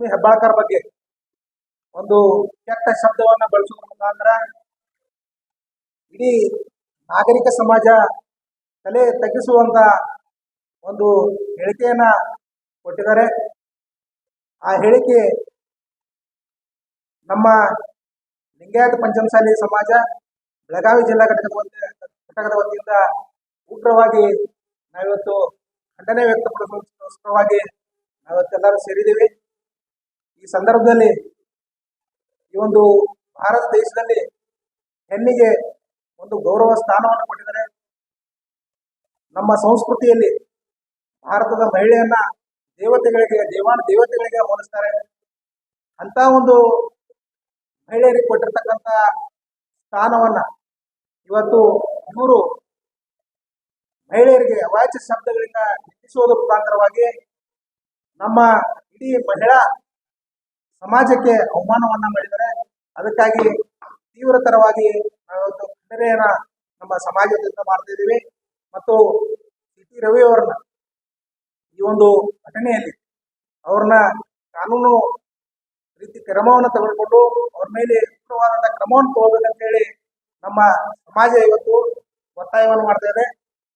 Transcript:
ಲಕ್ಷ್ಮೀ ಹೆಬ್ಬಾಳ್ಕರ್ ಬಗ್ಗೆ ಒಂದು ಕೆಟ್ಟ ಶಬ್ದವನ್ನ ಬಳಸುವ ಮುಖಾಂತರ ಇಡೀ ನಾಗರಿಕ ಸಮಾಜ ತಲೆ ತಗ್ಗಿಸುವಂತ ಒಂದು ಹೇಳಿಕೆಯನ್ನ ಕೊಟ್ಟಿದ್ದಾರೆ. ಆ ಹೇಳಿಕೆ ನಮ್ಮ ಲಿಂಗಾಯತ ಪಂಚಮಸಾಲಿ ಸಮಾಜ ಬೆಳಗಾವಿ ಜಿಲ್ಲಾ ಘಟಕದ ವತಿಯಿಂದ ಉಗ್ರವಾಗಿ ನಾವಿವತ್ತು ಖಂಡನೆ ವ್ಯಕ್ತಪಡಿಸುವವಾಗಿ ನಾವಿವತ್ತೆಲ್ಲರೂ ಸೇರಿದ್ದೀವಿ. ಈ ಸಂದರ್ಭದಲ್ಲಿ ಈ ಒಂದು ಭಾರತ ದೇಶದಲ್ಲಿ ಹೆಣ್ಣಿಗೆ ಒಂದು ಗೌರವ ಸ್ಥಾನವನ್ನು ಕೊಟ್ಟಿದ್ದಾರೆ. ನಮ್ಮ ಸಂಸ್ಕೃತಿಯಲ್ಲಿ ಭಾರತದ ಮಹಿಳೆಯನ್ನ ದೇವತೆಗಳಿಗೆ ಹೋಲಿಸ್ತಾರೆ. ಅಂತ ಒಂದು ಮಹಿಳೆಯರಿಗೆ ಕೊಟ್ಟಿರ್ತಕ್ಕಂಥ ಸ್ಥಾನವನ್ನ ಇವತ್ತು ಇವರು ಮಹಿಳೆಯರಿಗೆ ಅವಾಚ್ಯ ಶಬ್ದಗಳಿಂದ ನಿಂದಿಸುವುದರ ಮುಖಾಂತರವಾಗಿ ನಮ್ಮ ಇಡೀ ಮಹಿಳಾ ಸಮಾಜಕ್ಕೆ ಅವಮಾನವನ್ನ ಮಾಡಿದ್ದಾರೆ. ಅದಕ್ಕಾಗಿ ತೀವ್ರತರವಾಗಿ ನಾವಿವತ್ತು ಖಂಡನೆಯನ್ನ ನಮ್ಮ ಸಮಾಜದಿಂದ ಮಾಡ್ತಾ ಇದ್ದೀವಿ. ಮತ್ತು ಸಿ.ಟಿ. ರವಿ ಅವರನ್ನ ಈ ಒಂದು ಘಟನೆಯಲ್ಲಿ ಅವ್ರನ್ನ ಕಾನೂನು ರೀತಿ ಕ್ರಮವನ್ನು ತೆಗೆದುಕೊಂಡು ಅವ್ರ ಮೇಲೆ ಉಗ್ರವಾದಂತಹ ಕ್ರಮವನ್ನು ತಗೋಬೇಕಂತ ಹೇಳಿ ನಮ್ಮ ಸಮಾಜ ಇವತ್ತು ಒತ್ತಾಯವನ್ನು ಮಾಡ್ತಾ ಇದೆ.